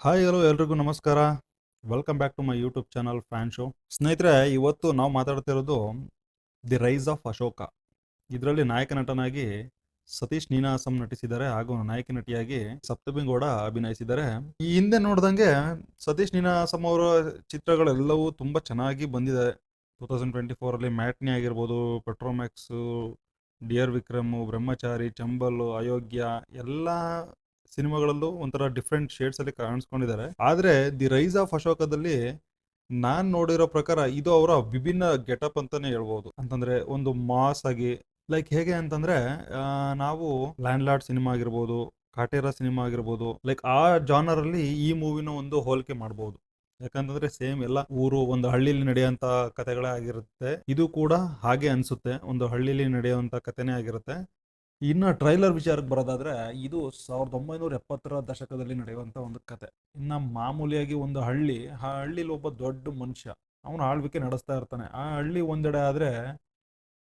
Hi hello ಎಲ್ರಿಗೂ ನಮಸ್ಕಾರ. Welcome back to my YouTube channel fan show. ಸ್ನೇಹಿತರೆ, ಇವತ್ತು ನಾವು ಮಾತಾಡ್ತಿರೋದು ದಿ ರೈಸ್ ಆಫ್ ಅಶೋಕ. ಇದರಲ್ಲಿ ನಾಯಕ ನಟನಾಗಿ ಸತೀಶ್ ನೀನಾಸಂ ನಟಿಸಿದ್ದಾರೆ ಹಾಗೂ ನಾಯಕಿ ನಟಿಯಾಗಿ ಸಪ್ತಮಿ ಗೌಡ ಅಭಿನಯಿಸಿದ್ದಾರೆ. ಈ ಹಿಂದೆ ನೋಡ್ದಂಗೆ ಸತೀಶ್ ನೀನಾಸಂ ಅವರ ಚಿತ್ರಗಳೆಲ್ಲವೂ ತುಂಬಾ ಚೆನ್ನಾಗಿ ಬಂದಿದೆ. 2024 ಮ್ಯಾಟ್ನಿ ಆಗಿರ್ಬೋದು, ಪೆಟ್ರೋಮ್ಯಾಕ್ಸ್, ಡಿಯರ್ ವಿಕ್ರಮ್, ಬ್ರಹ್ಮಚಾರಿ, ಚಂಬಲ್, ಅಯೋಗ್ಯ ಎಲ್ಲ ಸಿನಿಮಾಗಳಲ್ಲೂ ಒಂಥರ ಡಿಫ್ರೆಂಟ್ ಶೇಡ್ಸ್ ಅಲ್ಲಿ ಕಾಣಿಸ್ಕೊಂಡಿದ್ದಾರೆ. ಆದ್ರೆ ದಿ ರೈಸ್ ಆಫ್ ಅಶೋಕದಲ್ಲಿ ನಾನ್ ನೋಡಿರೋ ಪ್ರಕಾರ ಇದು ಅವರ ವಿಭಿನ್ನ ಗೆಟಪ್ ಅಂತಾನೆ ಹೇಳ್ಬೋದು. ಅಂತಂದ್ರೆ ಒಂದು ಮಾಸ್ ಆಗಿ, ಲೈಕ್ ಹೇಗೆ ಅಂತಂದ್ರೆ ನಾವು ಲ್ಯಾಂಡ್ ಲಾರ್ಡ್ ಸಿನಿಮಾ ಆಗಿರ್ಬೋದು, ಕಾಟೇರ ಸಿನಿಮಾ ಆಗಿರ್ಬೋದು, ಲೈಕ್ ಆ ಜಾನರ್ ಅಲ್ಲಿ ಈ ಮೂವಿನ ಒಂದು ಹೋಲಿಕೆ ಮಾಡಬಹುದು. ಯಾಕಂತಂದ್ರೆ ಸೇಮ್ ಎಲ್ಲ ಊರು ಒಂದು ಹಳ್ಳಿಲಿ ನಡೆಯುವಂತ ಕಥೆಗಳೇ ಆಗಿರುತ್ತೆ. ಇದು ಕೂಡ ಹಾಗೆ ಅನ್ಸುತ್ತೆ, ಒಂದು ಹಳ್ಳಿಲಿ ನಡೆಯುವಂತ ಕಥೆನೇ ಆಗಿರುತ್ತೆ. ಇನ್ನು ಟ್ರೈಲರ್ ವಿಚಾರಕ್ಕೆ ಬರೋದಾದ್ರೆ, ಇದು 1970ರ ದಶಕದಲ್ಲಿ ನಡೆಯುವಂತ ಒಂದು ಕತೆ. ಇನ್ನ ಮಾಮೂಲಿಯಾಗಿ ಒಂದು ಹಳ್ಳಿ, ಆ ಹಳ್ಳಿಲಿ ಒಬ್ಬ ದೊಡ್ಡ ಮನುಷ್ಯ ಅವನು ಆಳ್ವಿಕೆ ನಡೆಸ್ತಾ ಇರ್ತಾನೆ. ಆ ಹಳ್ಳಿ ಒಂದೆಡೆ ಆದ್ರೆ,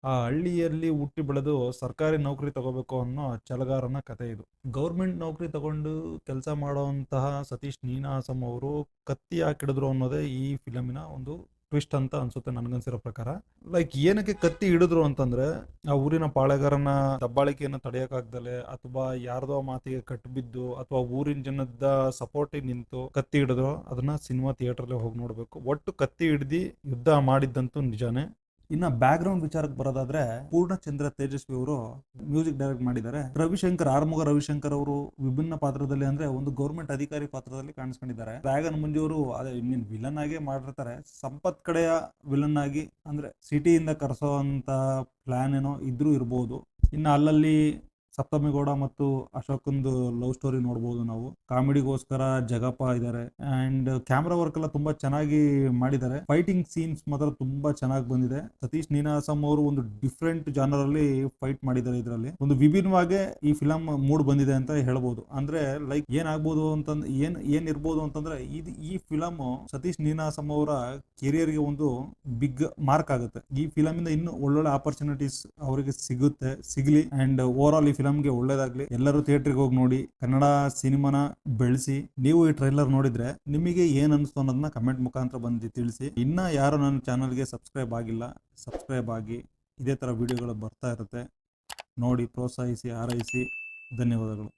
ಆ ಹಳ್ಳಿಯಲ್ಲಿ ಹುಟ್ಟಿ ಬೆಳೆದು ಸರ್ಕಾರಿ ನೌಕರಿ ತಗೋಬೇಕು ಅನ್ನೋ ಛಲಗಾರನ ಕತೆ ಇದು. ಗೌರ್ಮೆಂಟ್ ನೌಕರಿ ತಗೊಂಡು ಕೆಲಸ ಮಾಡುವಂತಹ ಸತೀಶ್ ನೀನಾಸಂ ಅವರು ಕತ್ತಿ ಹಾಕಿಡಿದ್ರು ಅನ್ನೋದೇ ಈ ಫಿಲಮಿನ ಒಂದು ಟ್ವಿಸ್ಟ್ ಅಂತ ಅನ್ಸುತ್ತೆ ನನ್ಗನ್ಸಿರೋ ಪ್ರಕಾರ. ಲೈಕ್ ಏನಕ್ಕೆ ಕತ್ತಿ ಹಿಡಿದ್ರು ಅಂತಂದ್ರೆ, ಆ ಊರಿನ ಪಾಳೆಗಾರನ ದಬ್ಬಾಳಿಕೆಯನ್ನು ತಡೆಯಕ್ಕಾಗ್ದಲೆ ಅಥವಾ ಯಾರ್ದೋ ಮಾತಿಗೆ ಕಟ್ಟಿಬಿದ್ದು ಅಥವಾ ಊರಿನ ಜನದ ಸಪೋರ್ಟಿಗೆ ನಿಂತು ಕತ್ತಿ ಹಿಡಿದ್ರು. ಅದನ್ನ ಸಿನಿಮಾ ಥಿಯೇಟರ್ಗೆ ಹೋಗಿ ನೋಡ್ಬೇಕು. ಒಟ್ಟು ಕತ್ತಿ ಹಿಡ್ದಿ ಯುದ್ಧ ಮಾಡಿದ್ದಂತೂ ನಿಜಾನೇ. ಇನ್ನ ಬ್ಯಾಕ್ ಗ್ರೌಂಡ್ ವಿಚಾರಕ್ಕೆ ಬರೋದಾದ್ರೆ, ಪೂರ್ಣಚಂದ್ರ ತೇಜಸ್ವಿ ಅವರು ಮ್ಯೂಸಿಕ್ ಡೈರೆಕ್ಟ್ ಮಾಡಿದ್ದಾರೆ. ಆರ್ಮುಗ ರವಿಶಂಕರ್ ಅವರು ವಿಭಿನ್ನ ಪಾತ್ರದಲ್ಲಿ, ಅಂದ್ರೆ ಒಂದು ಗೌರ್ಮೆಂಟ್ ಅಧಿಕಾರಿ ಪಾತ್ರದಲ್ಲಿ ಕಾಣಿಸ್ಕೊಂಡಿದ್ದಾರೆ. ಡ್ರ್ಯಾಗನ್ ಮಂಜು ಅವರು ಅದೇ ವಿಲನ್ ಆಗಿ ಮಾಡಿರ್ತಾರೆ. ಸಂಪತ್ ಕಡೆಯ ವಿಲನ್ ಆಗಿ, ಅಂದ್ರೆ ಸಿಟಿಯಿಂದ ಕರೆಸೋಂತ ಪ್ಲಾನ್ ಏನೋ ಇದ್ರೂ ಇರ್ಬೋದು. ಇನ್ನು ಅಲ್ಲಲ್ಲಿ ಸಪ್ತಮಿ ಗೌಡ ಮತ್ತು ಅಶೋಕಂದು ಲವ್ ಸ್ಟೋರಿ ನೋಡ್ಬೋದು ನಾವು. ಕಾಮಿಡಿಗೋಸ್ಕರ ಜಗಪ್ಪ ಇದ್ದಾರೆ. ಅಂಡ್ ಕ್ಯಾಮ್ರಾ ವರ್ಕ್ ಎಲ್ಲ ತುಂಬಾ ಚೆನ್ನಾಗಿ ಮಾಡಿದ್ದಾರೆ. ಫೈಟಿಂಗ್ ಸೀನ್ಸ್ ಮಾತ್ರ ತುಂಬಾ ಚೆನ್ನಾಗಿ ಬಂದಿದೆ. ಸತೀಶ್ ನೀನಾಸಂ ಅವರು ಒಂದು ಡಿಫ್ರೆಂಟ್ ಜಾನರ್ ಅಲ್ಲಿ ಫೈಟ್ ಮಾಡಿದ್ದಾರೆ. ಇದರಲ್ಲಿ ಒಂದು ವಿಭಿನ್ನವಾಗಿ ಈ ಫಿಲಂ ಮೂಡ್ ಬಂದಿದೆ ಅಂತ ಹೇಳ್ಬೋದು. ಅಂದ್ರೆ ಲೈಕ್ ಏನಾಗ್ಬೋದು ಅಂತಂದ್ರೆ, ಏನ್ ಇರ್ಬೋದು ಅಂತಂದ್ರೆ, ಈ ಫಿಲಂ ಸತೀಶ್ ನೀನಾಸಂ ಅವರ ಕೆರಿಯರ್ ಗೆ ಒಂದು ಬಿಗ್ ಮಾರ್ಕ್ ಆಗುತ್ತೆ. ಈ ಫಿಲಂ ಇಂದ ಇನ್ನು ಒಳ್ಳೊಳ್ಳೆ ಆಪರ್ಚುನಿಟೀಸ್ ಅವರಿಗೆ ಸಿಗಲಿ. ಅಂಡ್ ಓವರ್ ಆಲ್ ಈ ಫಿಲಂಗೆ ಒಳ್ಳೇದಾಗ್ಲಿ. ಎಲ್ಲರೂ ಥಿಯೇಟರ್ಗೆ ಹೋಗಿ ನೋಡಿ, ಕನ್ನಡ ಸಿನಿಮಾನ ಬೆಳೆಸಿ. ನೀವು ಈ ಟ್ರೈಲರ್ ನೋಡಿದ್ರೆ ನಿಮಗೆ ಏನ್ ಅನಿಸ್ತು ಅನ್ನೋದನ್ನ ಕಮೆಂಟ್ ಮುಖಾಂತರ ಬಂದು ತಿಳಿಸಿ. ಇನ್ನ ಯಾರು ನನ್ನ ಚಾನಲ್ಗೆ ಸಬ್ಸ್ಕ್ರೈಬ್ ಆಗಿಲ್ಲ, ಸಬ್ಸ್ಕ್ರೈಬ್ ಆಗಿ. ಇದೇ ತರ ವಿಡಿಯೋಗಳು ಬರ್ತಾ ಇರುತ್ತೆ, ನೋಡಿ ಪ್ರೋತ್ಸಾಹಿಸಿ, ಹಾರೈಸಿ. ಧನ್ಯವಾದಗಳು.